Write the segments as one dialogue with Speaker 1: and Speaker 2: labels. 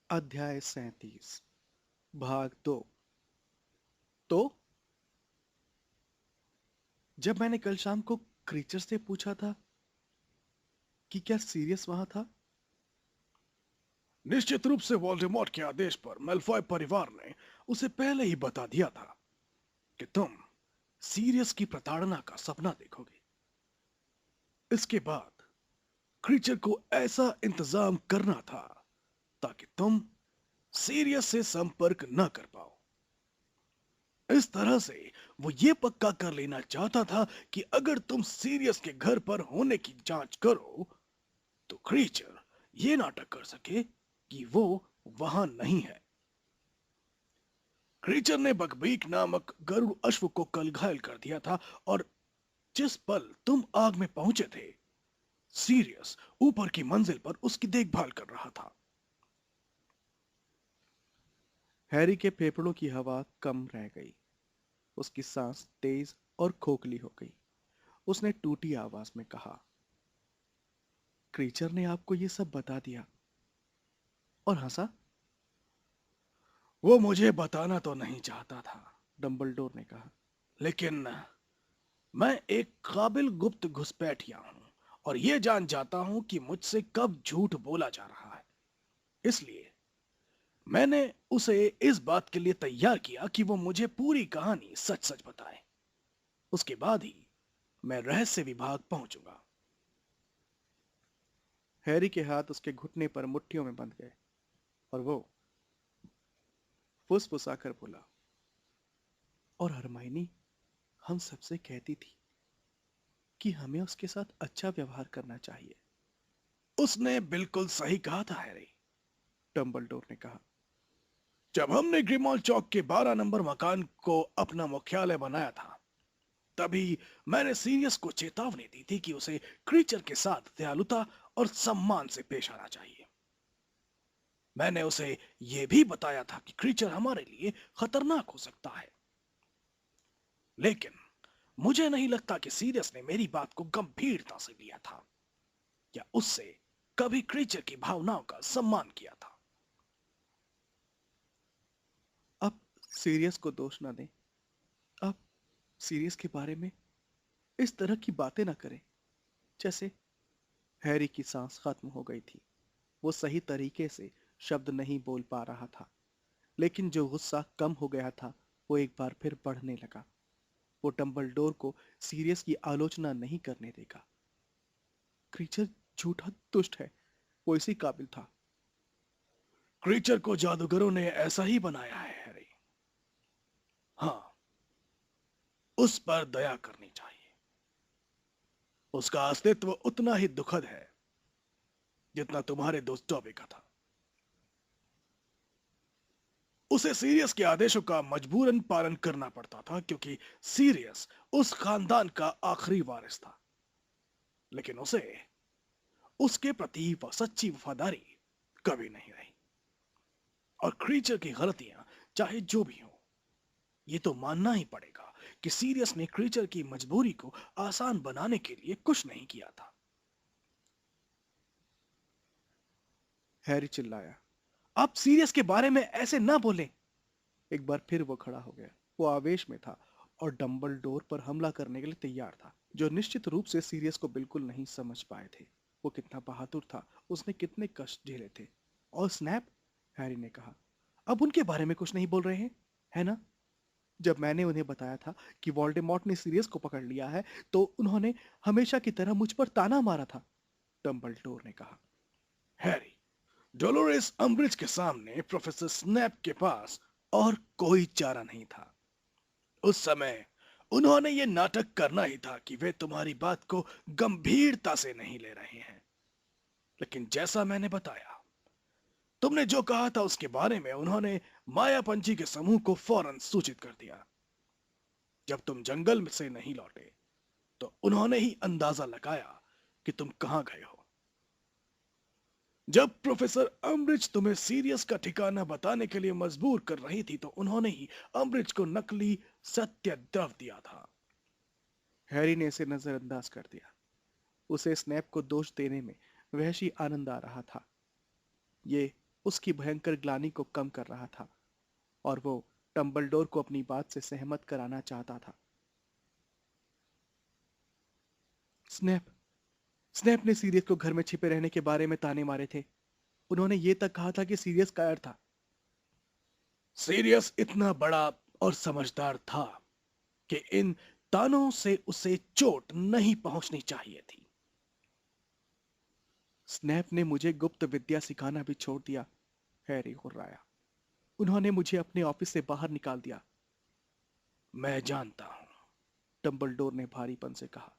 Speaker 1: अध्याय 37 भाग 2। तो जब मैंने कल शाम को क्रीचर से पूछा था कि क्या सीरियस वहां था।
Speaker 2: निश्चित रूप से वोल्डेमॉर्ट के आदेश पर मेलफॉय परिवार ने उसे पहले ही बता दिया था कि तुम सीरियस की प्रताड़ना का सपना देखोगे। इसके बाद क्रीचर को ऐसा इंतजाम करना था ताकि तुम सीरियस से संपर्क न कर पाओ। इस तरह से वो ये पक्का कर लेना चाहता था कि अगर तुम सीरियस के घर पर होने की जांच करो तो क्रीचर ये नाटक कर सके कि वो वहां नहीं है। क्रीचर ने बकबीक नामक गरुड़ अश्व को कल घायल कर दिया था और जिस पल तुम आग में पहुंचे थे, सीरियस ऊपर की मंजिल पर उसकी देखभाल कर रहा था।
Speaker 1: हैरी के फेफड़ों की हवा कम रह गई। उसकी सांस तेज और खोखली हो गई। उसने टूटी आवाज में कहा, क्रीचर ने आपको ये सब बता दिया और हंसा।
Speaker 2: वो मुझे बताना तो नहीं चाहता था,
Speaker 1: डंबलडोर ने कहा।
Speaker 2: लेकिन मैं एक काबिल गुप्त घुसपैठिया हूं और ये जान जाता हूं कि मुझसे कब झूठ बोला जा रहा है। इसलिए मैंने उसे इस बात के लिए तैयार किया कि वो मुझे पूरी कहानी सच सच बताए। उसके बाद ही मैं रहस्य विभाग पहुंचूंगा।
Speaker 1: हैरी के हाथ उसके घुटने पर मुट्ठियों में बंध गए और वो फुसफुसाकर बोला, और हरमाइनी हम सबसे कहती थी कि हमें उसके साथ अच्छा व्यवहार करना चाहिए।
Speaker 2: उसने बिल्कुल सही कहा था हैरी।
Speaker 1: डंबलडोर ने कहा।
Speaker 2: जब हमने ग्रिमॉल चौक के 12 नंबर मकान को अपना मुख्यालय बनाया था, तभी मैंने सीरियस को चेतावनी दी थी कि उसे क्रीचर के साथ दयालुता और सम्मान से पेश आना चाहिए। मैंने उसे यह भी बताया था कि क्रीचर हमारे लिए खतरनाक हो सकता है, लेकिन मुझे नहीं लगता कि सीरियस ने मेरी बात को गंभीरता से लिया था या उससे कभी क्रीचर की भावनाओं का सम्मान किया था।
Speaker 1: आप सीरियस को दोष ना दें। आप सीरियस के बारे में इस तरह की बातें ना करें। जैसे हैरी की सांस खत्म हो गई थी। वो सही तरीके से शब्द नहीं बोल पा रहा था, लेकिन जो गुस्सा कम हो गया था वो एक बार फिर बढ़ने लगा। वो डंबलडोर को सीरियस की आलोचना नहीं करने देगा। क्रीचर झूठा दुष्ट है। वो इसी काबिल था।
Speaker 2: क्रीचर को जादूगरों ने ऐसा ही बनाया है हैरी। हाँ, उस पर दया करनी चाहिए। उसका अस्तित्व उतना ही दुखद है जितना तुम्हारे दोस्त टॉबी का था। उसे सीरियस के आदेशों का मजबूरन पालन करना पड़ता था क्योंकि सीरियस उस खानदान का आखिरी वारिस था। लेकिन उसे उसके प्रति सच्ची वफादारी कभी नहीं रही। और क्रीचर की गलतियां चाहे जो भी हो, ये तो मानना ही पड़ेगा कि सीरियस ने क्रीचर की मजबूरी को आसान बनाने के लिए कुछ नहीं किया था।
Speaker 1: हैरी चिल्लाया, आप सीरियस के बारे में ऐसे ना बोलें। एक बार फिर वो खड़ा हो गया। वो आवेश में था और डंबलडोर पर हमला करने के लिए तैयार था, जो निश्चित रूप से सीरियस को बिल्कुल नहीं समझ पाए थे। वो कितना बहादुर था, उसने कितने कष्ट झेले थे। और स्नैप, हैरी ने कहा, अब उनके बारे में कुछ नहीं बोल रहे हैं, है ना? जब मैंने उन्हें बताया था कि वोल्डेमॉर्ट ने सीरियस को पकड़ लिया है, तो उन्होंने हमेशा की तरह मुझ पर ताना मारा था, डंबलडोर ने कहा।
Speaker 2: हैरी, डोलोरेस अम्ब्रिज के सामने प्रोफेसर स्नैप के पास और कोई चारा नहीं था। उस समय उन्होंने ये नाटक करना ही था कि वे तुम्हारी बात को गंभीरता से नहीं ले रहे हैं। लेकिन जैसा मैंने बताया, तुमने जो कहा था उसके बारे में उन्होंने मायापंची के समूह को फौरन सूचित कर दिया। जब तुम जंगल से नहीं लौटे तो उन्होंने ही अंदाजा लगाया कि तुम कहां गए हो। जब प्रोफेसर अम्ब्रिज तुम्हें सीरियस का ठिकाना बताने के लिए मजबूर कर रही थी तो उन्होंने ही अम्ब्रिज को नकली सत्य द्रव दिया था।
Speaker 1: हैरी ने इसे नजरअंदाज कर दिया। उसे स्नैप को दोष देने में वहशी आनंद आ रहा था। ये उसकी भयंकर ग्लानि को कम कर रहा था और वो डंबलडोर को अपनी बात से सहमत कराना चाहता था। स्नैप स्नैप ने सीरियस को घर में छिपे रहने के बारे में ताने मारे थे। उन्होंने ये तक कहा था कि सीरियस कायर था।
Speaker 2: सीरियस इतना बड़ा और समझदार था कि इन तानों से उसे चोट नहीं पहुंचनी चाहिए थी।
Speaker 1: स्नैप ने मुझे गुप्त विद्या सिखाना भी छोड़ दिया, हैरी हुर्राया। उन्होंने मुझे अपने ऑफिस से बाहर निकाल दिया।
Speaker 2: मैं जानता हूं,
Speaker 1: डंबलडोर ने भारीपन से कहा।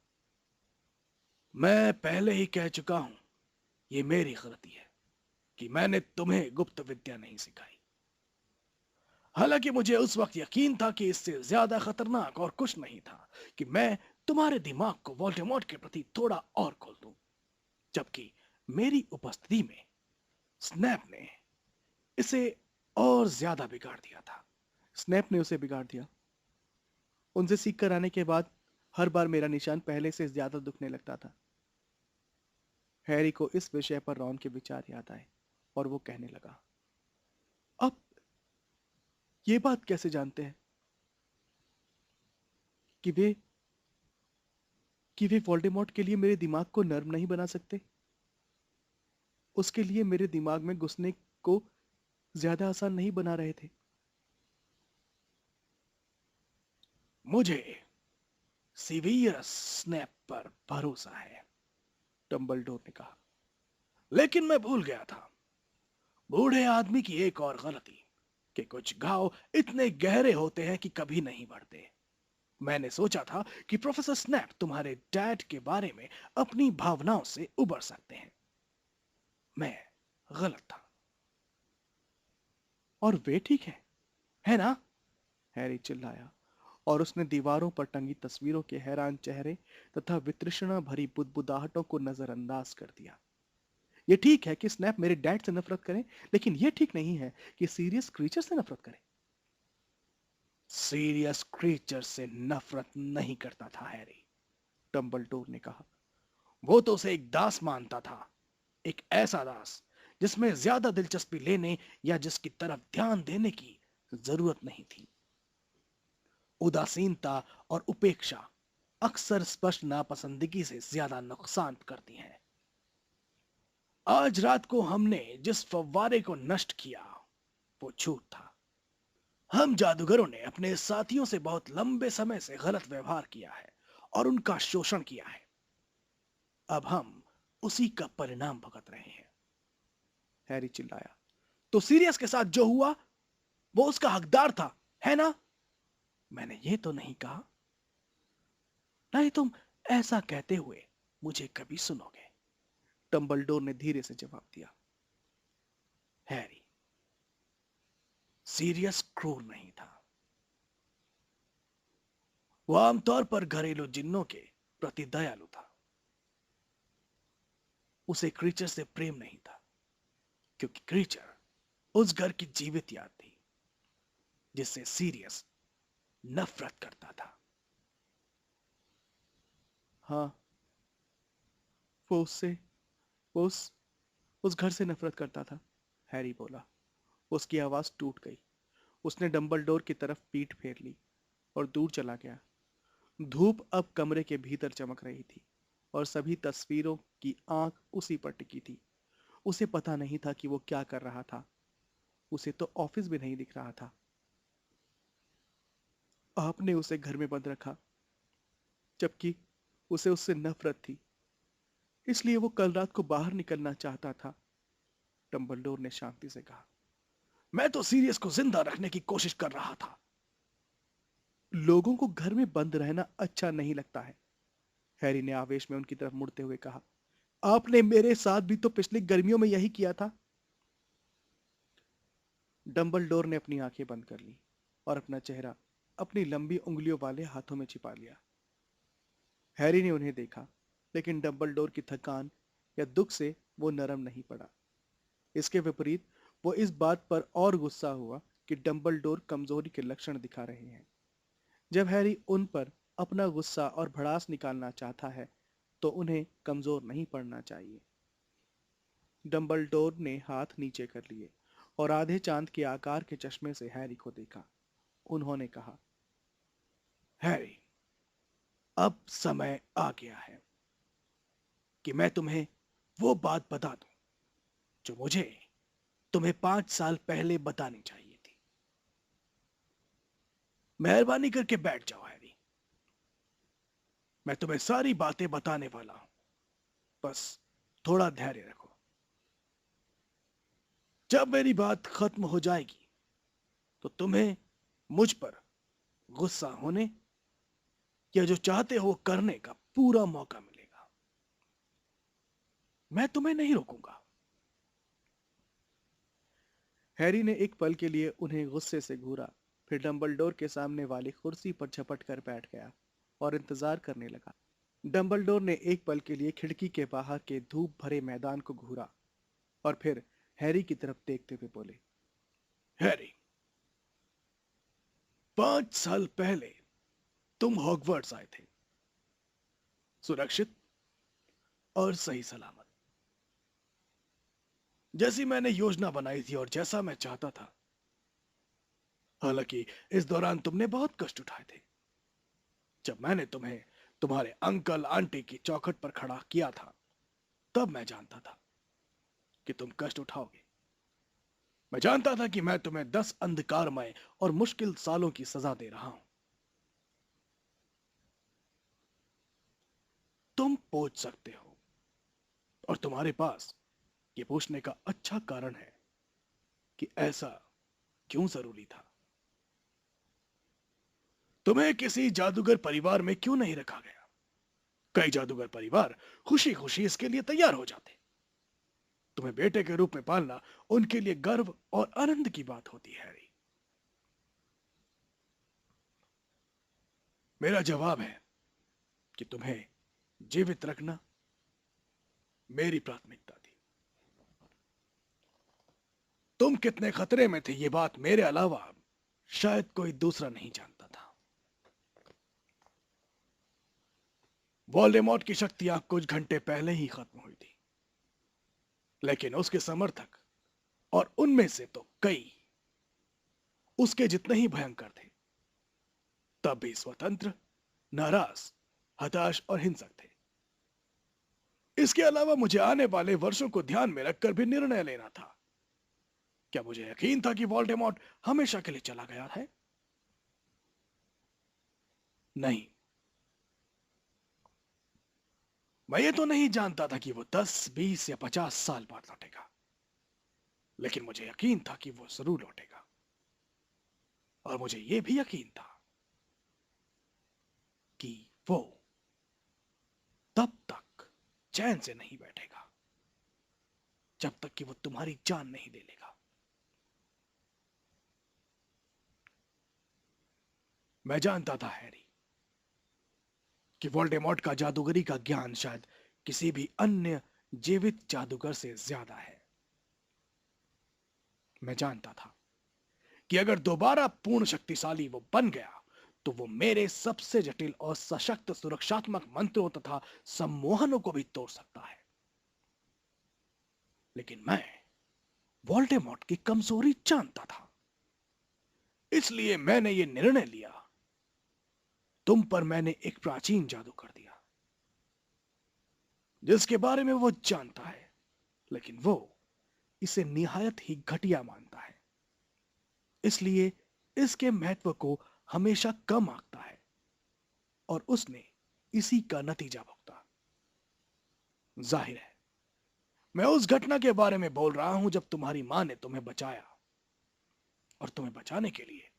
Speaker 2: मैं पहले ही कह चुका हूं, ये मेरी गलती है कि मैंने तुम्हें गुप्त विद्या नहीं सिखाई। हालांकि मुझे उस वक्त यकीन था कि इससे ज्यादा खतरनाक और कुछ नहीं था कि मैं तुम्हारे दिमाग को वोल्डेमॉर्ट के प्रति थोड़ा और खोल दूं, जबकि मेरी उपस्थिति में स्नैप ने इसे और ज्यादा बिगाड़ दिया था।
Speaker 1: स्नैप ने उसे बिगाड़ दिया। उनसे सीख कर आने के बाद हर बार मेरा निशान पहले से ज्यादा दुखने लगता था। हैरी को इस विषय पर रॉन के विचार याद आए और वो कहने लगा, अब ये बात कैसे जानते हैं कि वे वोल्डेमॉर्ट के लिए मेरे दिमाग को नर्म नहीं बना सकते? उसके लिए मेरे दिमाग में घुसने को ज्यादा आसान नहीं बना रहे थे।
Speaker 2: मुझे सीवियस स्नैप पर भरोसा है,
Speaker 1: डंबलडोर ने कहा।
Speaker 2: लेकिन मैं भूल गया था बूढ़े आदमी की एक और गलती, कि कुछ घाव इतने गहरे होते हैं कि कभी नहीं बढ़ते। मैंने सोचा था कि प्रोफेसर स्नैप तुम्हारे डैड के बारे में अपनी भावनाओं से उबर सकते हैं। मैं गलत था।
Speaker 1: और वे ठीक है ना? हैरी चिल्लाया और उसने दीवारों पर टंगी तस्वीरों के हैरान चेहरे तथा वितृष्णा भरी बुदबुदाहटों को नजरअंदाज कर दिया। ये ठीक है कि स्नैप मेरे डैड से नफरत करे, लेकिन ये ठीक नहीं है कि सीरियस क्रीचर से नफरत करे।
Speaker 2: सीरियस क्रीचर से नफरत नहीं करता था हैरी,
Speaker 1: डंबलडोर ने कहा।
Speaker 2: वो तो उसे एक दास मानता था, एक ऐसा दास जिसमें ज्यादा दिलचस्पी लेने या जिसकी तरफ ध्यान देने की जरूरत नहीं थी। उदासीनता और उपेक्षा अक्सर स्पष्ट नापसंदगी से ज्यादा नुकसान करती हैं। आज रात को हमने जिस फव्वारे को नष्ट किया वो झूठ था। हम जादूगरों ने अपने साथियों से बहुत लंबे समय से गलत व्यवहार किया है और उनका शोषण किया है। अब हम उसी का परिणाम भुगत रहे हैं।
Speaker 1: हैरी चिल्लाया।
Speaker 2: तो सीरियस के साथ जो हुआ वो उसका हकदार था, है ना?
Speaker 1: मैंने ये तो नहीं कहा। नहीं, तुम ऐसा कहते हुए मुझे कभी सुनोगे, डंबलडोर ने धीरे से जवाब दिया।
Speaker 2: हैरी, सीरियस क्रूर नहीं था। वो आमतौर पर घरेलू जिन्नों के प्रति दयालु था। उसे क्रीचर से प्रेम नहीं था, क्योंकि क्रीचर उस घर की जीवित याद थी जिससे सीरियस नफरत करता था।
Speaker 1: हाँ, वो उससे वो उस घर से नफरत करता था, हैरी बोला। उसकी आवाज टूट गई। उसने डंबलडोर की तरफ पीठ फेर ली और दूर चला गया। धूप अब कमरे के भीतर चमक रही थी और सभी तस्वीरों की आंख उसी पर टिकी थी। उसे पता नहीं था कि वो क्या कर रहा था। उसे तो ऑफिस भी नहीं दिख रहा था। आपने उसे घर में बंद रखा, जबकि उसे उससे नफरत थी। इसलिए वो कल रात को बाहर निकलना चाहता था, डंबलडोर ने शांति से कहा।
Speaker 2: मैं तो सीरियस को जिंदा रखने की कोशिश कर रहा था।
Speaker 1: लोगों को घर में बंद रहना अच्छा नहीं लगता है, हैरी ने आवेश में उनकी तरफ मुड़ते हुए कहा। आपने मेरे साथ भी तो पिछली गर्मियों में यही किया था। डंबलडोर ने अपनी आंखें बंद कर ली और अपना चेहरा अपनी लंबी उंगलियों वाले हाथों में छिपा लिया। हैरी ने उन्हें देखा, लेकिन डंबलडोर की थकान या दुख से वो नरम नहीं पड़ा। इसके विपरीत वो इस बात पर और गुस्सा हुआ कि डंबलडोर कमजोरी के लक्षण दिखा रहे हैं। जब हैरी उन पर अपना गुस्सा और भड़ास निकालना चाहता है तो उन्हें कमजोर नहीं पड़ना चाहिए। डंबलडोर ने हाथ नीचे कर लिए और आधे चांद के आकार के चश्मे से हैरी को देखा। उन्होंने कहा,
Speaker 2: हैरी, अब समय आ गया है कि मैं तुम्हें वो बात बता दूं जो मुझे तुम्हें 5 साल पहले बतानी चाहिए थी। मेहरबानी करके बैठ जाओ हैरी, मैं तुम्हें सारी बातें बताने वाला हूं, बस थोड़ा धैर्य रखो। जब मेरी बात खत्म हो जाएगी तो तुम्हें मुझ पर गुस्सा होने या जो चाहते हो करने का पूरा मौका मिलेगा। मैं तुम्हें नहीं रोकूंगा।
Speaker 1: हैरी ने एक पल के लिए उन्हें गुस्से से घूरा, फिर डंबलडोर के सामने वाली कुर्सी पर झपट कर बैठ गया और इंतजार करने लगा। डंबलडोर ने एक पल के लिए खिड़की के बाहर के धूप भरे मैदान को घूरा और फिर हैरी की तरफ देखते हुए बोले,
Speaker 2: हैरी, 5 साल पहले तुम हॉगवर्ट्स आए थे, सुरक्षित और सही सलामत, जैसी मैंने योजना बनाई थी और जैसा मैं चाहता था। हालांकि इस दौरान तुमने बहुत कष्ट उठाए थे। जब मैंने तुम्हें तुम्हारे अंकल आंटी की चौखट पर खड़ा किया था, तब मैं जानता था कि तुम कष्ट उठाओगे। मैं जानता था कि मैं तुम्हें 10 अंधकारमय और मुश्किल सालों की सजा दे रहा हूं। तुम पूछ सकते हो, और तुम्हारे पास ये पूछने का अच्छा कारण है कि ऐसा क्यों जरूरी था। तुम्हें किसी जादूगर परिवार में क्यों नहीं रखा गया? कई जादूगर परिवार खुशी खुशी इसके लिए तैयार हो जाते। तुम्हें बेटे के रूप में पालना उनके लिए गर्व और आनंद की बात होती है हैरी। मेरा जवाब है कि तुम्हें जीवित रखना मेरी प्राथमिकता थी। तुम कितने खतरे में थे, ये बात मेरे अलावा शायद कोई दूसरा नहीं जानता था। वोल्डेमॉर्ट की शक्तियां कुछ घंटे पहले ही खत्म हुई थी, लेकिन उसके समर्थक, और उनमें से तो कई उसके जितने ही भयंकर थे, तब भी स्वतंत्र, नाराज, हताश और हिंसक थे। इसके अलावा मुझे आने वाले वर्षों को ध्यान में रखकर भी निर्णय लेना था। क्या मुझे यकीन था कि वोल्डेमॉर्ट हमेशा के लिए चला गया है? नहीं। मैं ये तो नहीं जानता था कि वो 10, 20 या 50 साल बाद लौटेगा, लेकिन मुझे यकीन था कि वो जरूर लौटेगा। और मुझे यह भी यकीन था कि वो तब तक चैन से नहीं बैठेगा जब तक कि वो तुम्हारी जान नहीं ले लेगा। मैं जानता था हैरी कि वोल्डेमॉर्ट का जादूगरी का ज्ञान शायद किसी भी अन्य जीवित जादूगर से ज्यादा है। मैं जानता था कि अगर दोबारा पूर्ण शक्तिशाली वो बन गया तो वो मेरे सबसे जटिल और सशक्त सुरक्षात्मक मंत्रों तथा सम्मोहनों को भी तोड़ सकता है। लेकिन मैं वोल्डेमॉर्ट की कमजोरी जानता था, इसलिए मैंने ये निर्णय लिया। तुम पर मैंने एक प्राचीन जादू कर दिया जिसके बारे में वो जानता है, लेकिन वो इसे निहायत ही घटिया मानता है, इसलिए इसके महत्व को हमेशा कम आंकता है, और उसने इसी का नतीजा भुगता। जाहिर है मैं उस घटना के बारे में बोल रहा हूं जब तुम्हारी मां ने तुम्हें बचाया और तुम्हें बचाने के लिए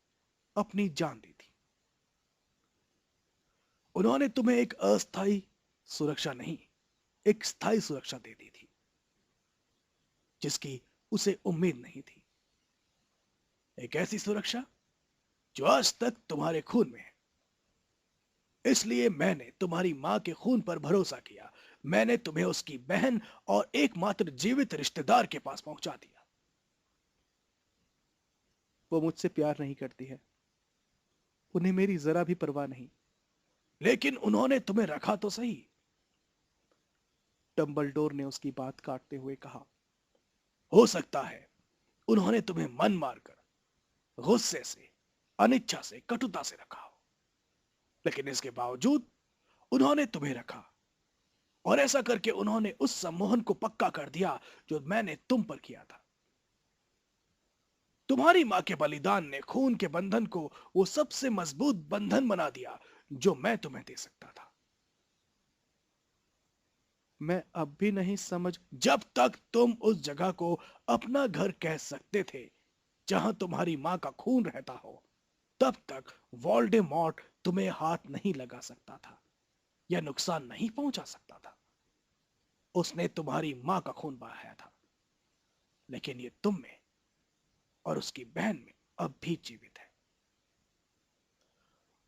Speaker 2: अपनी जान दी थी। उन्होंने तुम्हें एक अस्थायी सुरक्षा नहीं, एक स्थायी सुरक्षा दे दी थी जिसकी उसे उम्मीद नहीं थी। एक ऐसी सुरक्षा जो आज तक तुम्हारे खून में है। इसलिए मैंने तुम्हारी मां के खून पर भरोसा किया। मैंने तुम्हें उसकी बहन और एकमात्र जीवित रिश्तेदार के पास पहुंचा दिया।
Speaker 1: वो मुझसे प्यार नहीं करती है, उन्हें मेरी जरा भी परवाह नहीं।
Speaker 2: लेकिन उन्होंने तुम्हें रखा तो सही।
Speaker 1: डंबलडोर ने उसकी बात काटते हुए कहा,
Speaker 2: हो सकता है उन्होंने तुम्हें मन मारकर, गुस्से से, अनिच्छा से, कटुता से रखा हो, लेकिन इसके बावजूद उन्होंने तुम्हें रखा, और ऐसा करके उन्होंने उस सम्मोहन को पक्का कर दिया जो मैंने तुम पर किया था। तुम्हारी मां के बलिदान ने खून के बंधन को वो सबसे मजबूत बंधन बना दिया जो मैं तुम्हें दे सकता था।
Speaker 1: मैं अब भी नहीं समझ।
Speaker 2: जब तक तुम उस जगह को अपना घर कह सकते थे जहां तुम्हारी मां का खून रहता हो, तब तक वोल्डेमॉर्ट तुम्हें हाथ नहीं लगा सकता था या नुकसान नहीं पहुंचा सकता था। उसने तुम्हारी मां का खून बहाया था, लेकिन ये तुम में और उसकी बहन में अब भी जीवित है।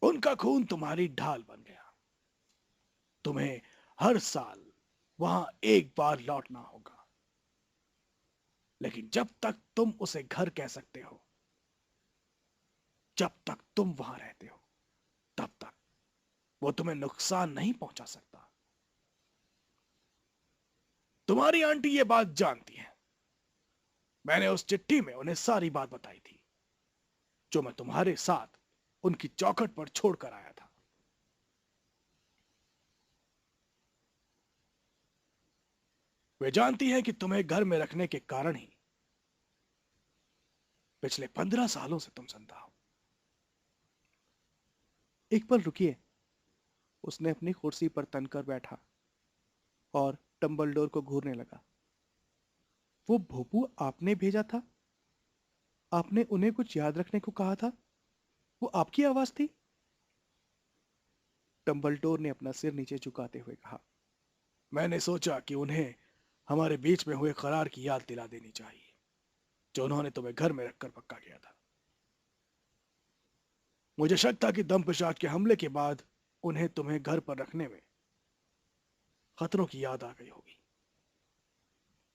Speaker 2: उनका खून तुम्हारी ढाल बन गया। तुम्हें हर साल वहां एक बार लौटना होगा, लेकिन जब तक तुम उसे घर कह सकते हो, जब तक तुम वहां रहते हो, तब तक वो तुम्हें नुकसान नहीं पहुंचा सकता। तुम्हारी आंटी ये बात जानती है। मैंने उस चिट्ठी में उन्हें सारी बात बताई थी जो मैं तुम्हारे साथ उनकी चौखट पर छोड़कर आया था। वे जानती हैं कि तुम्हें घर में रखने के कारण ही पिछले 15 सालों से तुम जिंदा हो।
Speaker 1: एक पल रुकिए। उसने अपनी कुर्सी पर तनकर बैठा और डंबलडोर को घूरने लगा। वो भोपू आपने भेजा था? आपने उन्हें कुछ याद रखने को कहा था? वो आपकी आवाज थी? डंबलडोर ने अपना सिर नीचे झुकाते हुए कहा।
Speaker 2: मैंने सोचा कि उन्हें हमारे बीच में हुए करार की याद दिला देनी चाहिए जो उन्होंने तुम्हें घर में रखकर पक्का किया था। मुझे शक था कि दम पिशाच के हमले के बाद उन्हें तुम्हें घर पर रखने में खतरों की याद आ गई होगी।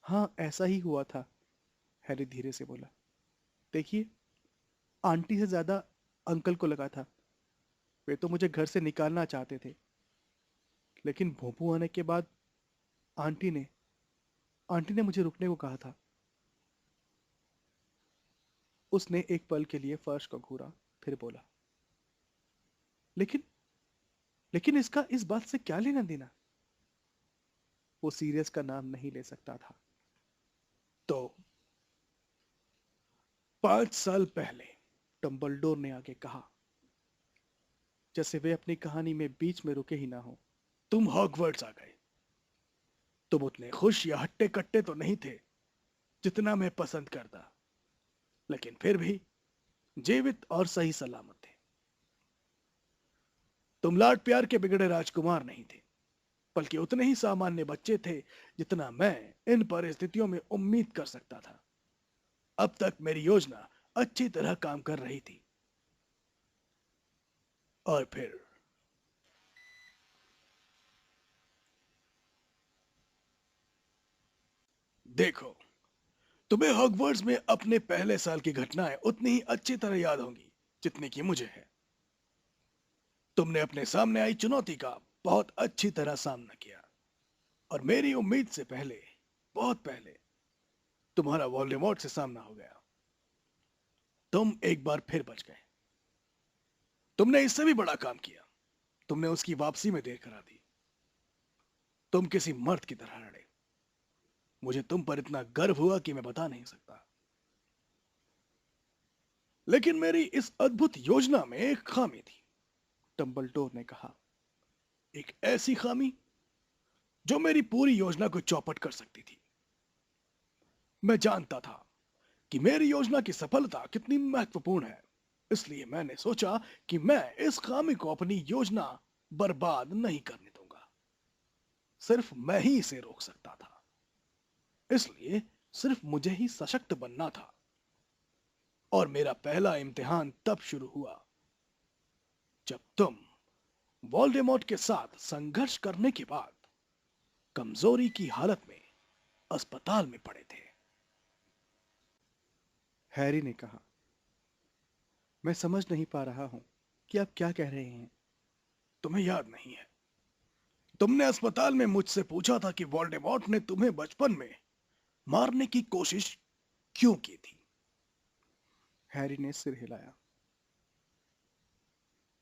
Speaker 1: हाँ, ऐसा ही हुआ था, हैरी धीरे से बोला। देखिए, आंटी से ज्यादा अंकल को लगा था। वे तो मुझे घर से निकालना चाहते थे, लेकिन भोंपू आने के बाद आंटी ने आंटी ने मुझे रुकने को कहा था। उसने एक पल के लिए फर्श को घूरा, फिर बोला, लेकिन लेकिन इसका इस बात से क्या लेना देना? वो सीरियस का नाम नहीं ले सकता था।
Speaker 2: तो 5 साल पहले,
Speaker 1: डंबलडोर ने आगे कहा, जैसे वे अपनी कहानी में बीच में रुके ही ना हो।
Speaker 2: तुम हॉगवर्ट्स आ गए। तुम उतने खुश या हट्टे कट्टे तो नहीं थे जितना मैं पसंद करता, लेकिन फिर भी जीवित और सही सलामत थे। तुम लाड प्यार के बिगड़े राजकुमार नहीं थे, बल्कि उतने ही सामान्य बच्चे थे जितना मैं इन परिस्थितियों में उम्मीद कर सकता था। अब तक मेरी योजना अच्छी तरह काम कर रही थी, और फिर देखो, तुम्हें हॉगवर्ट्स में अपने पहले साल की घटनाएं उतनी ही अच्छी तरह याद होंगी जितनी कि मुझे है। तुमने अपने सामने आई चुनौती का बहुत अच्छी तरह सामना किया, और मेरी उम्मीद से पहले, बहुत पहले, तुम्हारा वोल्डेमॉर्ट से सामना हो गया। तुम एक बार फिर बच गए। तुमने इससे भी बड़ा काम किया। तुमने उसकी वापसी में देर करा दी। तुम किसी मर्द की तरह लड़े। मुझे तुम पर इतना गर्व हुआ कि मैं बता नहीं सकता। लेकिन मेरी इस अद्भुत योजना में एक खामी थी।
Speaker 1: डंबलडोर ने कहा।
Speaker 2: एक ऐसी खामी जो मेरी पूरी योजना को चौपट कर सकती थी। मैं जानता था कि मेरी योजना की सफलता कितनी महत्वपूर्ण है, इसलिए मैंने सोचा कि मैं इस खामी को अपनी योजना बर्बाद नहीं करने दूंगा। सिर्फ मैं ही इसे रोक सकता था, इसलिए सिर्फ मुझे ही सशक्त बनना था। और मेरा पहला इम्तिहान तब शुरू हुआ जब तुम वोल्डेमॉर्ट के साथ संघर्ष करने के बाद कमजोरी की हालत में अस्पताल में पड़े थे।
Speaker 1: हैरी ने कहा, मैं समझ नहीं पा रहा हूं कि आप क्या कह रहे हैं।
Speaker 2: तुम्हें याद नहीं है? तुमने अस्पताल में मुझसे पूछा था कि वोल्डेमॉर्ट ने तुम्हें बचपन में मारने की कोशिश क्यों की थी?
Speaker 1: हैरी ने सिर हिलाया।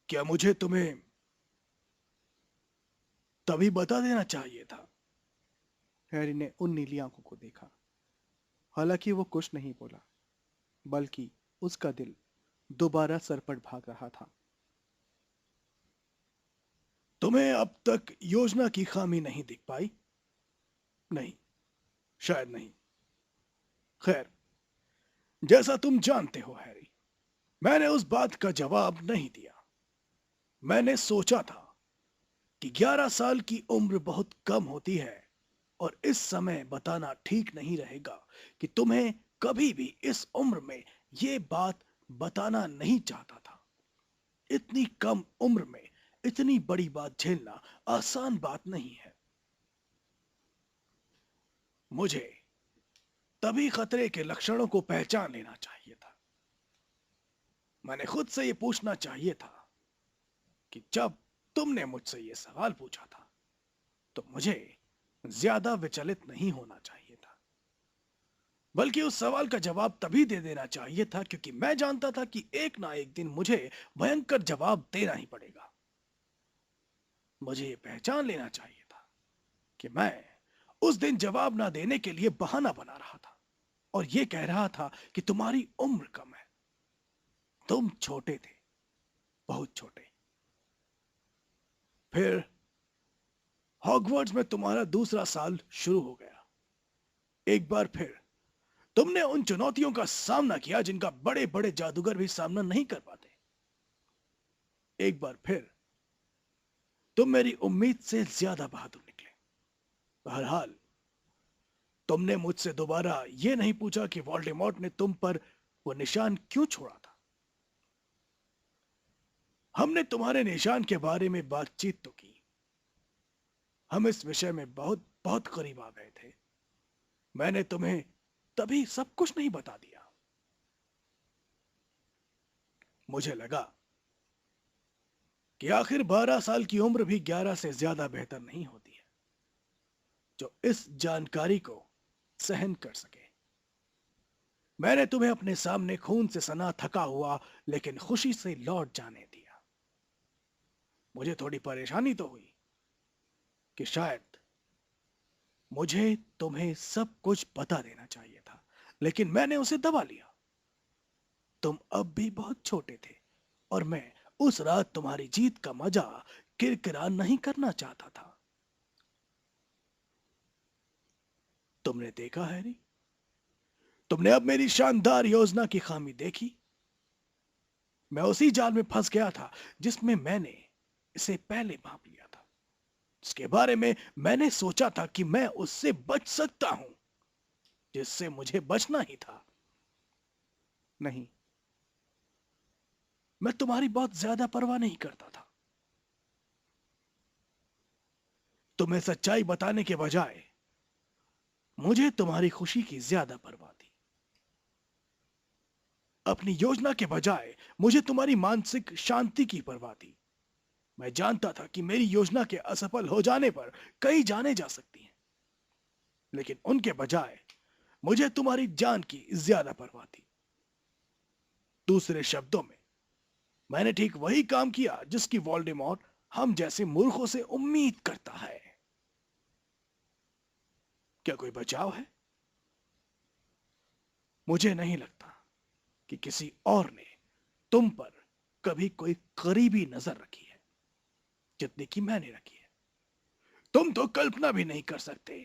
Speaker 2: क्या मुझे तुम्हें तभी बता देना चाहिए था?
Speaker 1: हैरी ने उन नीली आंखों को देखा। हालांकि वो कुछ नहीं बोला, बल्कि उसका दिल दोबारा सरपट भाग रहा था।
Speaker 2: तुम्हें अब तक योजना की खामी नहीं दिख पाई? नहीं, शायद नहीं। खैर, जैसा तुम जानते हो हैरी, मैंने उस बात का जवाब नहीं दिया। मैंने सोचा था कि 11 साल की उम्र बहुत कम होती है और इस समय बताना ठीक नहीं रहेगा कि तुम्हें कभी भी इस उम्र में ये बात बताना नहीं चाहता था। इतनी कम उम्र में इतनी बड़ी बात झेलना आसान बात नहीं है। मुझे तभी खतरे के लक्षणों को पहचान लेना चाहिए था। मैंने खुद से ये पूछना चाहिए था कि जब तुमने मुझसे ये सवाल पूछा था तो मुझे ज्यादा विचलित नहीं होना चाहिए था, बल्कि उस सवाल का जवाब तभी दे देना चाहिए था क्योंकि मैं जानता था कि एक ना एक दिन मुझे भयंकर जवाब देना ही पड़ेगा। मुझे ये पहचान लेना चाहिए था कि मैं उस दिन जवाब ना देने के लिए बहाना बना रहा था और ये कह रहा था कि तुम्हारी उम्र कम है, तुम छोटे थे, बहुत छोटे। फिर हॉगवर्ट्स में तुम्हारा दूसरा साल शुरू हो गया। एक बार फिर तुमने उन चुनौतियों का सामना किया जिनका बड़े बड़े जादूगर भी सामना नहीं कर पाते। एक बार फिर तुम मेरी उम्मीद से ज्यादा बहादुर निकले। बहरहाल, तुमने मुझसे दोबारा यह नहीं पूछा कि वोल्डेमॉर्ट ने तुम पर वो निशान क्यों छोड़ा था। हमने तुम्हारे निशान के बारे में बातचीत तो की, हम इस विषय में बहुत बहुत करीब आ गए थे। मैंने तुम्हें तभी सब कुछ नहीं बता दिया। मुझे लगा कि आखिर 12 साल की उम्र भी 11 से ज्यादा बेहतर नहीं होती है जो इस जानकारी को सहन कर सके। मैंने तुम्हें अपने सामने खून से सना थका हुआ लेकिन खुशी से लौट जाने दिया। मुझे थोड़ी परेशानी तो हुई कि शायद मुझे तुम्हें सब कुछ बता देना चाहिए था, लेकिन मैंने उसे दबा लिया। तुम अब भी बहुत छोटे थे और मैं उस रात तुम्हारी जीत का मजा किरकिरा नहीं करना चाहता था। तुमने देखा हैरी, तुमने अब मेरी शानदार योजना की खामी देखी। मैं उसी जाल में फंस गया था जिसमें मैंने इसे पहले भांप लिया था, जिसके बारे में मैंने सोचा था कि मैं उससे बच सकता हूं, जिससे मुझे बचना ही था।
Speaker 1: नहीं,
Speaker 2: मैं तुम्हारी बहुत ज्यादा परवाह नहीं करता था। तुम्हें सच्चाई बताने के बजाय मुझे तुम्हारी खुशी की ज्यादा परवाह थी। अपनी योजना के बजाय मुझे तुम्हारी मानसिक शांति की परवाह थी। मैं जानता था कि मेरी योजना के असफल हो जाने पर कई जाने जा सकती हैं, लेकिन उनके बजाय मुझे तुम्हारी जान की ज्यादा परवाह थी। दूसरे शब्दों में, मैंने ठीक वही काम किया जिसकी वोल्डेमॉर्ट हम जैसे मूर्खों से उम्मीद करता है। क्या कोई बचाव है? मुझे नहीं लगता कि किसी और ने तुम पर कभी कोई करीबी नजर रखी है जितनी कि मैंने रखी है। तुम तो कल्पना भी नहीं कर सकते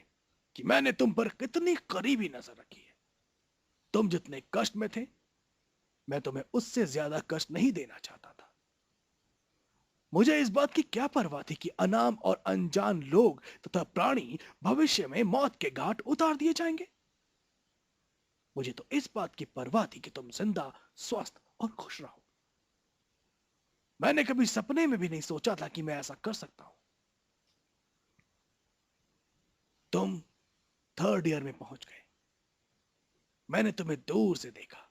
Speaker 2: कि मैंने तुम पर कितनी करीबी नजर रखी है। तुम जितने कष्ट में थे, मैं तुम्हें उससे ज्यादा कष्ट नहीं देना चाहता था। मुझे इस बात की क्या परवाह थी कि अनाम और अनजान लोग तथा प्राणी भविष्य में मौत के घाट उतार दिए जाएंगे। मुझे तो इस बात की परवाह थी कि तुम जिंदा, स्वस्थ और खुश रहो। मैंने कभी सपने में भी नहीं सोचा था कि मैं ऐसा कर सकता हूं। तुम थर्ड ईयर में पहुंच गए। मैंने तुम्हें दूर से देखा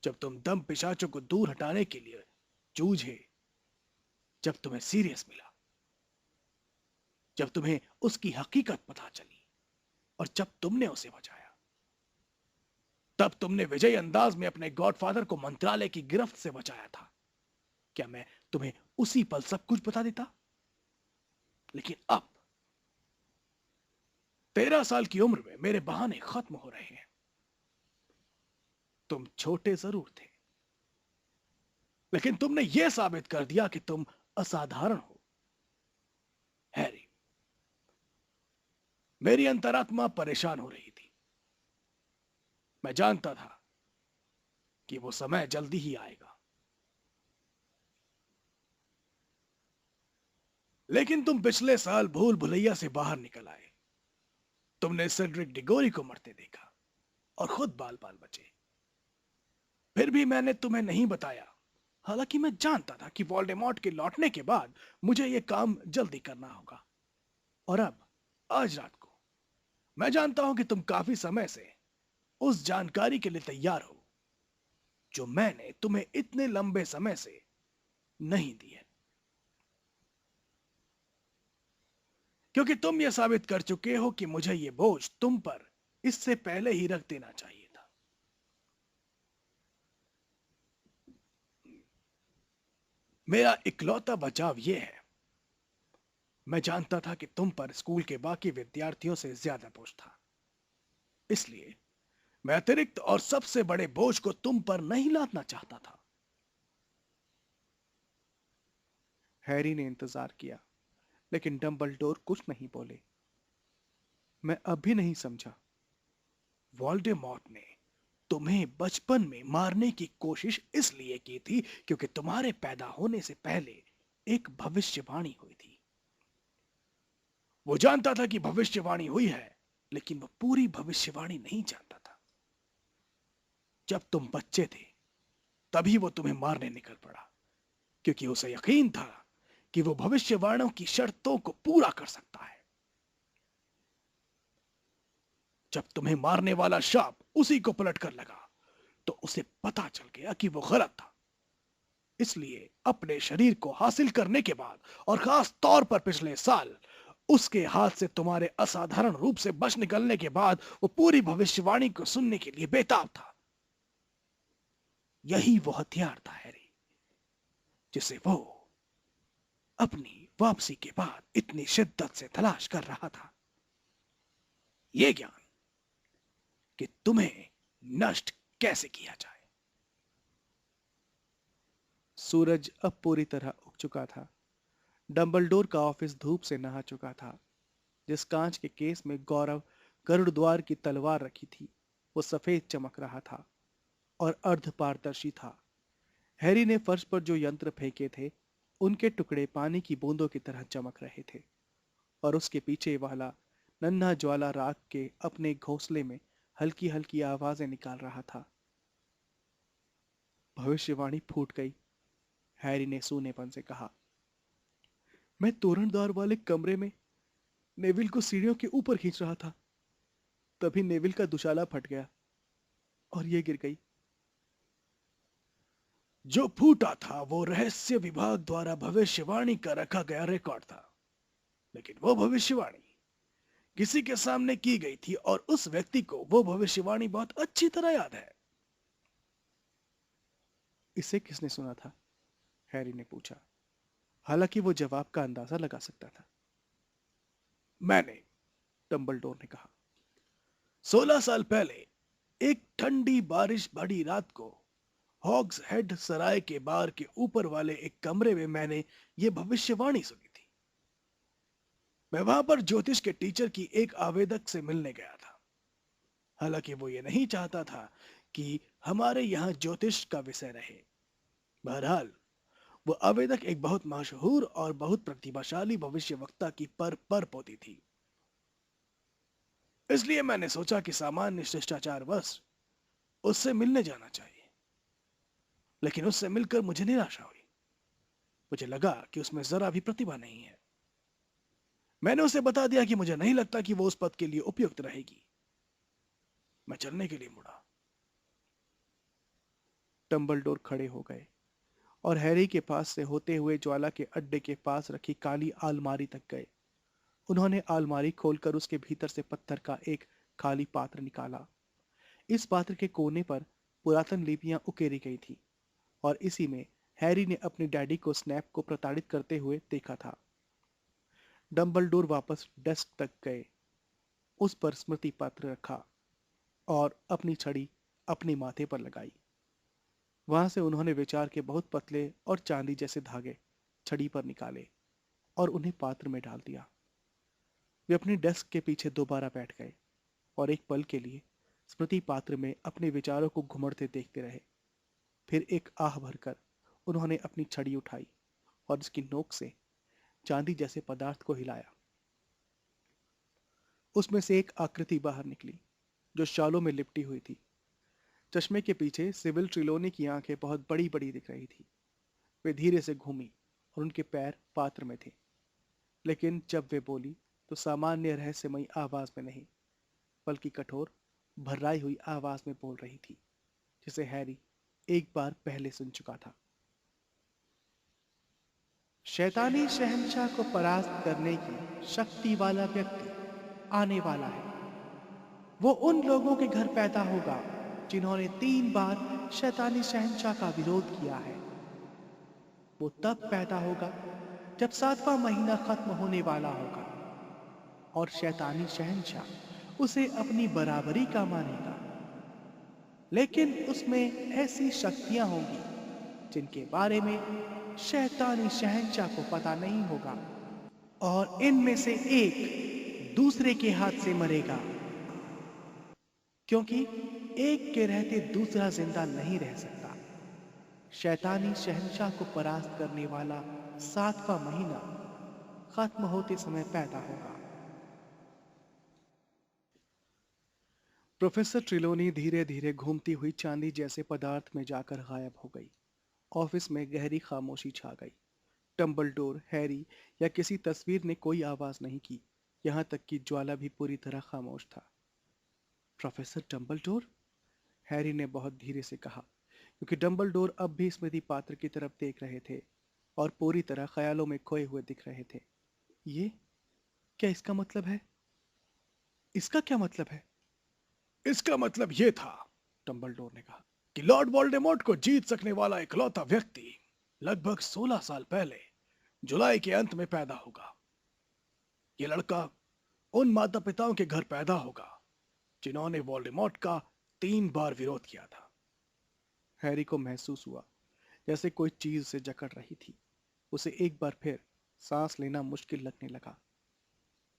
Speaker 2: जब तुम दम पिशाचों को दूर हटाने के लिए जूझे, जब तुम्हें सीरियस मिला, जब तुम्हें उसकी हकीकत पता चली और जब तुमने उसे बचाया। तब तुमने विजयी अंदाज में अपने गॉडफादर को मंत्रालय की गिरफ्त से बचाया था। क्या मैं तुम्हें उसी पल सब कुछ बता देता? लेकिन अब 13 साल की उम्र में मेरे बहाने खत्म हो रहे हैं। तुम छोटे जरूर थे, लेकिन तुमने यह साबित कर दिया कि तुम असाधारण हो। हैरी, मेरी अंतरात्मा परेशान हो रही थी। मैं जानता था कि वो समय जल्दी ही आएगा, लेकिन तुम पिछले साल भूल भुलैया से बाहर निकल आए। तुमने सेड्रिक डिगोरी को मरते देखा और खुद बाल बाल बचे। फिर भी मैंने तुम्हें नहीं बताया, हालांकि मैं जानता था कि वोल्डेमॉर्ट के लौटने के बाद मुझे यह काम जल्दी करना होगा। और अब आज रात को मैं जानता हूं कि तुम काफी समय से उस जानकारी के लिए तैयार हो जो मैंने तुम्हें इतने लंबे समय से नहीं दी है, क्योंकि तुम यह साबित कर चुके हो कि मुझे यह बोझ तुम पर इससे पहले ही रख देना चाहिए था। मेरा इकलौता बचाव यह है, मैं जानता था कि तुम पर स्कूल के बाकी विद्यार्थियों से ज्यादा बोझ था, इसलिए मैं अतिरिक्त और सबसे बड़े बोझ को तुम पर नहीं लादना चाहता था।
Speaker 1: हैरी ने इंतजार किया, लेकिन डंबलडोर कुछ नहीं बोले। मैं अब भी नहीं समझा।
Speaker 2: वोल्डेमॉर्ट ने तुम्हें बचपन में मारने की कोशिश इसलिए की थी क्योंकि तुम्हारे पैदा होने से पहले एक भविष्यवाणी हुई थी। वो जानता था कि भविष्यवाणी हुई है, लेकिन वो पूरी भविष्यवाणी नहीं जानता था। जब तुम बच्चे थे तभी वो तुम्हें मारने निकल पड़ा, क्योंकि उसे यकीन था कि वो भविष्यवाणियों की शर्तों को पूरा कर सकता है। जब तुम्हें मारने वाला शाप उसी को पलट कर लगा तो उसे पता चल गया कि वो गलत था। इसलिए अपने शरीर को हासिल करने के बाद, और खास तौर पर पिछले साल उसके हाथ से तुम्हारे असाधारण रूप से बच निकलने के बाद, वो पूरी भविष्यवाणी को सुनने के लिए बेताब था। यही वो हथियार था हैरी, जिसे वो अपनी वापसी के बाद इतनी शिद्दत से तलाश कर रहा था। यह ज्ञान कि तुम्हें नष्ट कैसे किया जाए।
Speaker 1: सूरज अब पूरी तरह उग चुका था। डंबलडोर का ऑफिस धूप से नहा चुका था। जिस कांच के केस में गौरव गरुड़द्वार की तलवार रखी थी, वो सफेद चमक रहा था और अर्ध पारदर्शी था। हैरी ने फर्श पर जो यंत्र फेंके थे, उनके टुकड़े पानी की बूंदों की तरह चमक रहे थे, और उसके पीछे वाला नन्हा ज्वाला राख के अपने घोंसले में हल्की हल्की आवाजें निकाल रहा था। भविष्यवाणी फूट गई, हैरी ने सूनेपन से कहा। मैं तोरणद्वार वाले कमरे में नेविल को सीढ़ियों के ऊपर खींच रहा था, तभी नेविल का दुशाला फट गया और ये गिर गई।
Speaker 2: जो फूटा था वो रहस्य विभाग द्वारा भविष्यवाणी का रखा गया रिकॉर्ड था, लेकिन वो भविष्यवाणी किसी के सामने की गई थी और उस व्यक्ति को वो भविष्यवाणी बहुत अच्छी तरह याद है।
Speaker 1: इसे किसने सुना था? हैरी ने पूछा, हालांकि वो जवाब का अंदाजा लगा सकता था।
Speaker 2: मैंने,
Speaker 1: डंबलडोर ने कहा।
Speaker 2: 16 साल पहले एक ठंडी बारिश भरी रात को हॉग्स हेड सराय के बार के ऊपर वाले एक कमरे में मैंने ये भविष्यवाणी सुनी थी। मैं वहां पर ज्योतिष के टीचर की एक आवेदक से मिलने गया था। हालांकि वो ये नहीं चाहता था कि हमारे यहाँ ज्योतिष का विषय रहे। बहरहाल वो आवेदक एक बहुत मशहूर और बहुत प्रतिभाशाली भविष्यवक्ता की पर पोती थी। इसलिए मैंने सोचा कि सामान्य शिष्टाचारवश उससे मिलने जाना चाहिए, लेकिन उससे मिलकर मुझे निराशा हुई। मुझे लगा कि उसमें जरा भी प्रतिभा नहीं है। मैंने उसे बता दिया कि मुझे नहीं लगता कि वो उस पद के लिए उपयुक्त रहेगी। मैं चलने के लिए मुड़ा।
Speaker 1: डंबलडोर खड़े हो गए और हैरी के पास से होते हुए ज्वाला के अड्डे के पास रखी काली अलमारी तक गए। उन्होंने अलमारी खोलकर उसके भीतर से पत्थर का एक खाली पात्र निकाला। इस पात्र के कोने पर पुरातन लिपियां उकेरी गई थी और इसी में हैरी ने अपने डैडी को स्नैप को प्रताड़ित करते हुए देखा था। डंबलडोर वापस डेस्क तक गए, उस पर स्मृति पत्र रखा और अपनी छड़ी अपने माथे पर लगाई। वहां से उन्होंने विचार के बहुत पतले और चांदी जैसे धागे छड़ी पर निकाले और उन्हें पात्र में डाल दिया। वे अपनी डेस्क के पीछे दोबारा बैठ गए और एक पल के लिए स्मृति पात्र में अपने विचारों को घुमड़ते देखते रहे। फिर एक आह भरकर उन्होंने अपनी छड़ी उठाई और उसकी नोक से चांदी जैसे पदार्थ को हिलाया। उसमें से एक आकृति बाहर निकली जो शालों में लिपटी हुई थी। चश्मे के पीछे सिबिल ट्रिलोनी की आंखें बहुत बड़ी बड़ी दिख रही थी। वे धीरे से घूमी और उनके पैर पात्र में थे, लेकिन जब वे बोली तो सामान्य रहस्यमयी आवाज में नहीं, बल्कि कठोर भर्राई हुई आवाज में बोल रही थी, जिसे हैरी एक बार पहले सुन चुका था। शैतानी शहंशाह को परास्त करने की शक्ति वाला व्यक्ति आने वाला है। वो उन लोगों के घर पैदा होगा जिन्होंने 3 बार शैतानी शहंशाह का विरोध किया है। वो तब पैदा होगा जब 7वां महीना खत्म होने वाला होगा और शैतानी शहंशाह उसे अपनी बराबरी का मानेगा। लेकिन उसमें ऐसी शक्तियां होंगी जिनके बारे में शैतानी शहंशाह को पता नहीं होगा और इनमें से एक दूसरे के हाथ से मरेगा, क्योंकि एक के रहते दूसरा जिंदा नहीं रह सकता। शैतानी शहंशाह को परास्त करने वाला 7वां महीना खत्म होते समय पैदा होगा। प्रोफेसर ट्रिलोनी धीरे धीरे घूमती हुई चांदी जैसे पदार्थ में जाकर गायब हो गई। ऑफिस में गहरी खामोशी छा गई। डंबलडोर, हैरी या किसी तस्वीर ने कोई आवाज नहीं की, यहां तक कि ज्वाला भी पूरी तरह खामोश था। प्रोफेसर डंबलडोर, हैरी ने बहुत धीरे से कहा, क्योंकि डंबलडोर अब भी स्मृति पात्र की तरफ देख रहे थे और पूरी तरह ख्यालों में खोए हुए दिख रहे थे। ये क्या इसका मतलब है? इसका क्या मतलब है?
Speaker 2: इसका मतलब यह था, डंबलडोर ने कहा, कि लॉर्ड वोल्डेमॉर्ट को जीत सकने वाला इकलौता व्यक्ति लगभग 16 साल पहले जुलाई के अंत में पैदा होगा। ये लड़का उन माता पिताओं के घर पैदा होगा जिन्होंने वोल्डेमॉर्ट का 3 बार विरोध किया था।
Speaker 1: हैरी को महसूस हुआ जैसे कोई चीज से जकड़ रही थी। उसे एक बार फिर सांस लेना मुश्किल लगने लगा।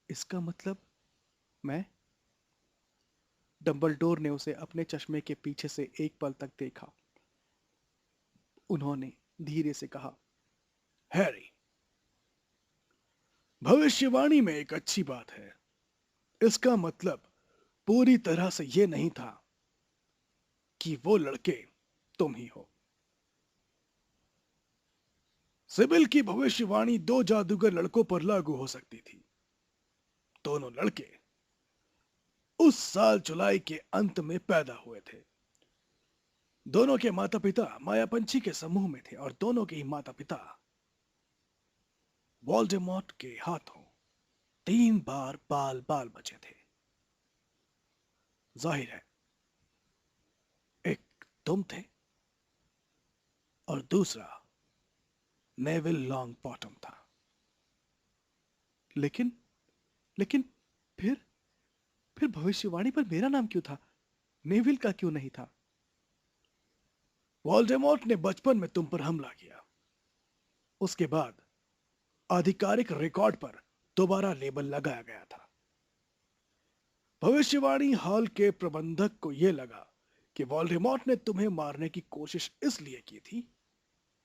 Speaker 1: इसका मतलब मैं? डंबलडोर ने उसे अपने चश्मे के पीछे से एक पल तक देखा। उन्होंने धीरे से कहा,
Speaker 2: हैरी, भविष्यवाणी में एक अच्छी बात है। इसका मतलब पूरी तरह से यह नहीं था कि वो लड़के तुम ही हो। सिबिल की भविष्यवाणी 2 जादूगर लड़कों पर लागू हो सकती थी। दोनों लड़के उस साल जुलाई के अंत में पैदा हुए थे। दोनों के माता पिता मायापंछी के समूह में थे और दोनों के ही माता पिता वोल्डेमॉर्ट के हाथों 3 बार बाल बाल बचे थे। जाहिर है, एक तुम थे और दूसरा नेविल लॉन्गबॉटम था।
Speaker 1: लेकिन लेकिन फिर भविष्यवाणी पर मेरा नाम क्यों था? नेविल का क्यों नहीं था?
Speaker 2: वोल्डेमॉर्ट ने बचपन में तुम पर हमला किया। उसके बाद आधिकारिक रिकॉर्ड पर दोबारा लेबल लगाया गया था। भविष्यवाणी हॉल के प्रबंधक को यह लगा कि वोल्डेमॉर्ट ने तुम्हें मारने की कोशिश इसलिए की थी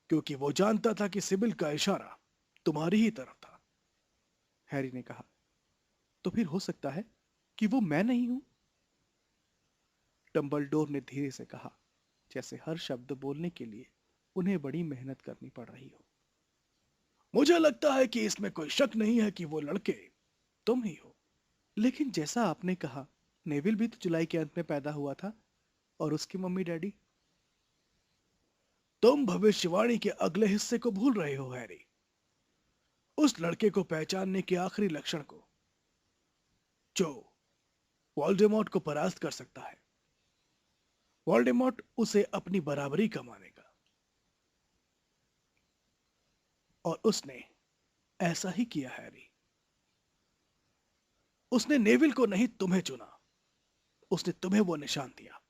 Speaker 2: क्योंकि वो जानता था कि सिबिल का इशारा तुम्हारी ही तरफ था।
Speaker 1: हैरी ने कहा, तो फिर हो सकता है कि वो मैं नहीं हूं? डंबलडोर ने धीरे से कहा, जैसे हर शब्द बोलने के लिए उन्हें बड़ी मेहनत करनी पड़ रही हो।
Speaker 2: मुझे लगता है कि इसमें कोई शक नहीं है कि वो लड़के तुम ही हो।
Speaker 1: लेकिन जैसा आपने कहा, नेविल भी तो जुलाई के अंत में पैदा हुआ था और उसकी मम्मी डैडी।
Speaker 2: तुम भविष्यवाणी के अगले हिस्से को भूल रहे हो हैरी, उस लड़के को पहचानने के आखिरी लक्षण को जो वोल्डेमॉर्ट को परास्त कर सकता है। वोल्डेमॉर्ट उसे अपनी बराबरी का मानेगा। और उसने ऐसा ही किया हैरी। उसने नेविल को नहीं, तुम्हें चुना। उसने तुम्हें वो निशान दिया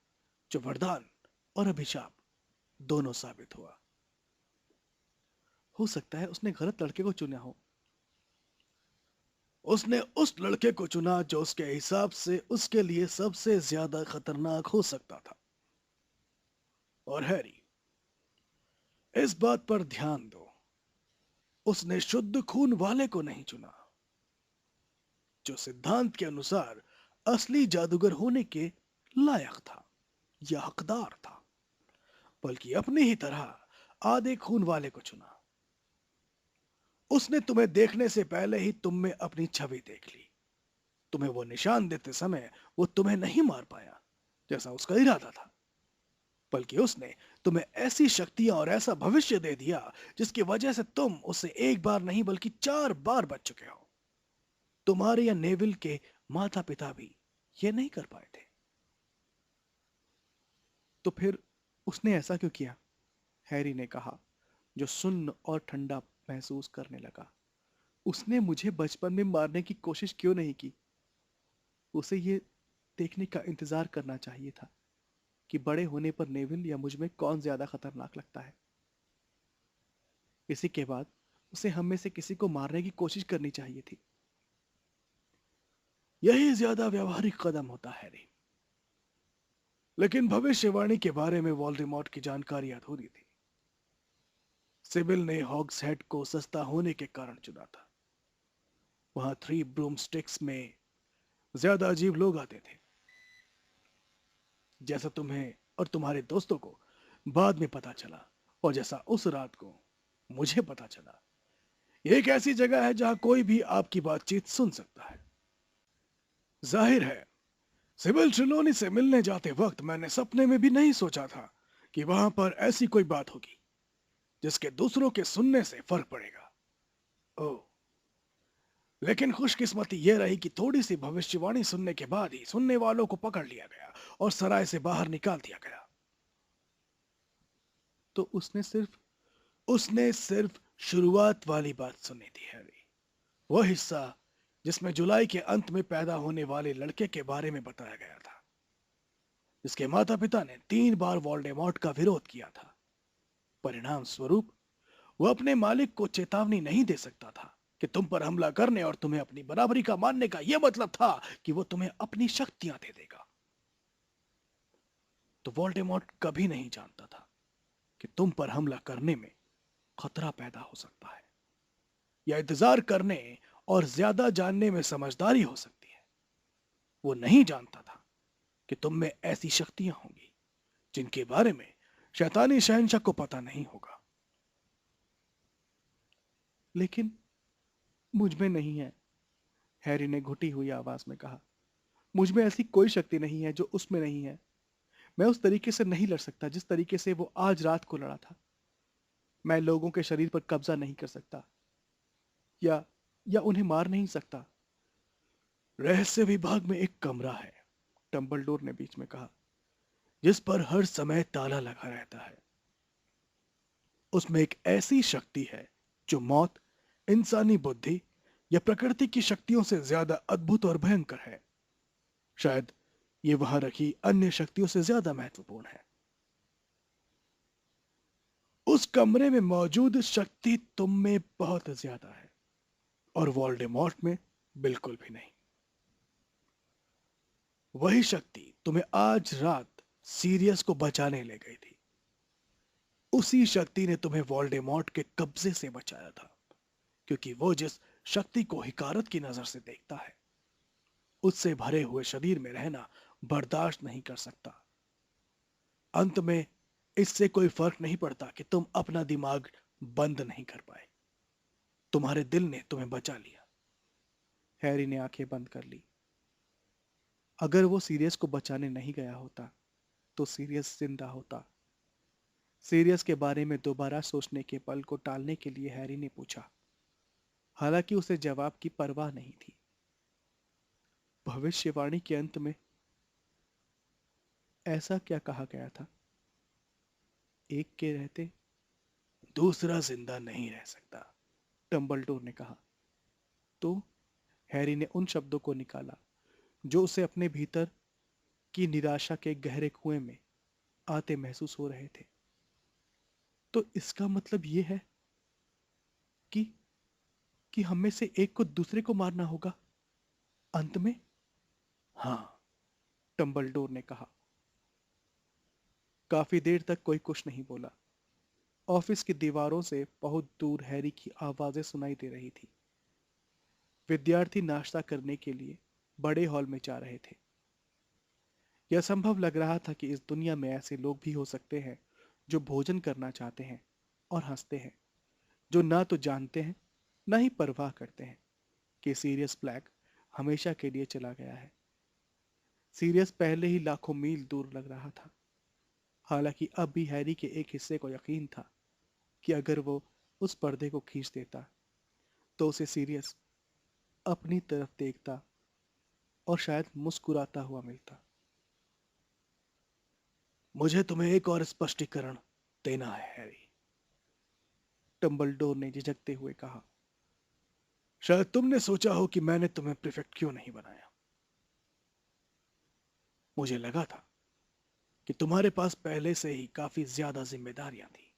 Speaker 2: जो वरदान और अभिशाप दोनों साबित हुआ।
Speaker 1: हो सकता है उसने गलत लड़के को चुना हो।
Speaker 2: उसने उस लड़के को चुना जो उसके हिसाब से उसके लिए सबसे ज्यादा खतरनाक हो सकता था। और हैरी, इस बात पर ध्यान दो, उसने शुद्ध खून वाले को नहीं चुना, जो सिद्धांत के अनुसार असली जादूगर होने के लायक था या हकदार था, बल्कि अपनी ही तरह आधे खून वाले को चुना। उसने तुम्हें देखने से पहले ही तुम में अपनी छवि देख ली। तुम्हें वो निशान देते समय वो तुम्हें नहीं मार पाया जैसा उसका इरादा था, बल्कि उसने तुम्हें ऐसी शक्तियां और ऐसा भविष्य दे दिया जिसकी वजह से तुम उससे एक बार नहीं बल्कि 4 बार बच चुके हो। तुम्हारे या नेविल के माता पिता भी ये नहीं कर पाए थे।
Speaker 1: तो फिर उसने ऐसा क्यों किया? हैरी ने कहा, जो सुन्न और ठंडा महसूस करने लगा। उसने मुझे बचपन में मारने की कोशिश क्यों नहीं की? उसे ये देखने का इंतजार करना चाहिए था कि बड़े होने पर नेविल या मुझ में कौन ज्यादा खतरनाक लगता है। इसी के बाद उसे हम में से किसी को मारने की कोशिश करनी चाहिए थी।
Speaker 2: यही ज्यादा व्यावहारिक कदम होता है रे। लेकिन भविष्यवाणी के बारे में वोल्डेमॉर्ट की जानकारी अधूरी थी। सिबिल ने हॉग्सहेड को सस्ता होने के कारण चुना था। वहां 3 ब्रूमस्टिक्स में ज्यादा अजीब लोग आते थे, जैसा तुम्हें और तुम्हारे दोस्तों को बाद में पता चला, और जैसा उस रात को मुझे पता चला। ये एक ऐसी जगह है जहां कोई भी आपकी बातचीत सुन सकता है। जाहिर है, सिबिल ट्रिलोनी से मिलने जाते वक्त मैंने सपने में भी नहीं सोचा था कि वहां पर ऐसी कोई बात होगी जिसके दूसरों के सुनने से फर्क पड़ेगा। ओह, लेकिन खुशकिस्मती यह रही कि थोड़ी सी भविष्यवाणी सुनने के बाद ही सुनने वालों को पकड़ लिया गया और सराय से बाहर निकाल दिया गया।
Speaker 1: तो
Speaker 2: उसने सिर्फ शुरुआत वाली बात सुनी थी हैरी। वह हिस्सा जिसमें जुलाई के अंत में पैदा होने वाले लड़के के बारे में बताया गया था, जिसके माता पिता ने 3 बार वोल्डेमॉर्ट का विरोध किया था। परिणाम स्वरूप वह अपने मालिक को चेतावनी नहीं दे सकता था कि तुम पर हमला करने और तुम्हें अपनी बराबरी का मानने का यह मतलब था कि वो तुम्हें अपनी शक्तियां दे देगा। तो वोल्डेमॉर्ट कभी नहीं जानता था कि तुम पर हमला करने में खतरा पैदा हो सकता है, या इंतजार करने और ज्यादा जानने में समझदारी हो सकती है। वो नहीं जानता था कि तुम में ऐसी शक्तियां होंगी जिनके बारे में शैतानी शहंशाह को पता नहीं होगा।
Speaker 1: लेकिन मुझ में नहीं है, हैरी ने घुटी हुई आवाज में कहा। मुझ में ऐसी कोई शक्ति नहीं है जो उसमें नहीं है। मैं उस तरीके से नहीं लड़ सकता जिस तरीके से वो आज रात को लड़ा था। मैं लोगों के शरीर पर कब्जा नहीं कर सकता, या या उन्हें मार नहीं सकता।
Speaker 2: रहस्य विभाग में एक कमरा है,
Speaker 1: डंबलडोर ने बीच में कहा।
Speaker 2: जिस पर हर समय ताला लगा रहता है। उसमें एक ऐसी शक्ति है जो मौत, इंसानी बुद्धि या प्रकृति की शक्तियों से ज्यादा अद्भुत और भयंकर है। शायद ये वहां रखी अन्य शक्तियों से ज्यादा महत्वपूर्ण है। उस कमरे में मौजूद शक्ति तुम में बहुत ज्यादा है, और वोल्डेमॉर्ट में बिल्कुल भी नहीं। वही शक्ति तुम्हें आज रात सीरियस को बचाने ले गई थी। उसी शक्ति ने तुम्हें वोल्डेमॉर्ट के कब्जे से बचाया था, क्योंकि वो जिस शक्ति को हिकारत की नजर से देखता है, उससे भरे हुए शरीर में रहना बर्दाश्त नहीं कर सकता। अंत में इससे कोई फर्क नहीं पड़ता कि तुम अपना दिमाग बंद नहीं कर पाए। तुम्हारे दिल ने तुम्हें बचा लिया।
Speaker 1: हैरी ने आंखें बंद कर ली। अगर वो सीरियस को बचाने नहीं गया होता तो सीरियस जिंदा होता। सीरियस के बारे में दोबारा सोचने के पल को टालने के लिए हैरी ने पूछा, हालांकि उसे जवाब की परवाह नहीं थी। भविष्यवाणी के अंत में ऐसा क्या कहा गया था? एक के रहते?
Speaker 2: दूसरा जिंदा नहीं रह सकता।
Speaker 1: डंबलडोर ने कहा। तो हैरी ने उन शब्दों को निकाला जो उसे अपने भीतर की निराशा के गहरे कुएं में आते महसूस हो रहे थे। तो इसका मतलब यह है कि हम में से एक को दूसरे को मारना होगा अंत में?
Speaker 2: हाँ।
Speaker 1: डंबलडोर ने कहा। काफी देर तक कोई कुछ नहीं बोला। ऑफिस की दीवारों से बहुत दूर हैरी की आवाजें सुनाई दे रही थी। विद्यार्थी नाश्ता करने के लिए बड़े हॉल में जा रहे थे। यह संभव लग रहा था कि इस दुनिया में ऐसे लोग भी हो सकते हैं जो भोजन करना चाहते हैं और हंसते हैं, जो ना तो जानते हैं ना ही परवाह करते हैं कि सीरियस ब्लैक हमेशा के लिए चला गया है। सीरियस पहले ही लाखों मील दूर लग रहा था। हालांकि अब भी हैरी के एक हिस्से को यकीन था कि अगर वो उस पर्दे को खींच देता तो उसे सीरियस अपनी तरफ देखता और शायद मुस्कुराता हुआ मिलता।
Speaker 2: मुझे तुम्हें एक और स्पष्टीकरण देना है हैरी।
Speaker 1: डंबलडोर ने झिझकते हुए कहा।
Speaker 2: शायद तुमने सोचा हो कि मैंने तुम्हें प्रीफेक्ट क्यों नहीं बनाया। मुझे लगा था कि तुम्हारे पास पहले से ही काफी ज्यादा जिम्मेदारियां थी।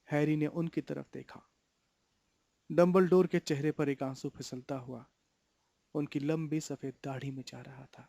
Speaker 1: हैरी ने उनकी तरफ देखा। डंबलडोर के चेहरे पर एक आंसू फिसलता हुआ उनकी लंबी सफेद दाढ़ी में जा रहा था।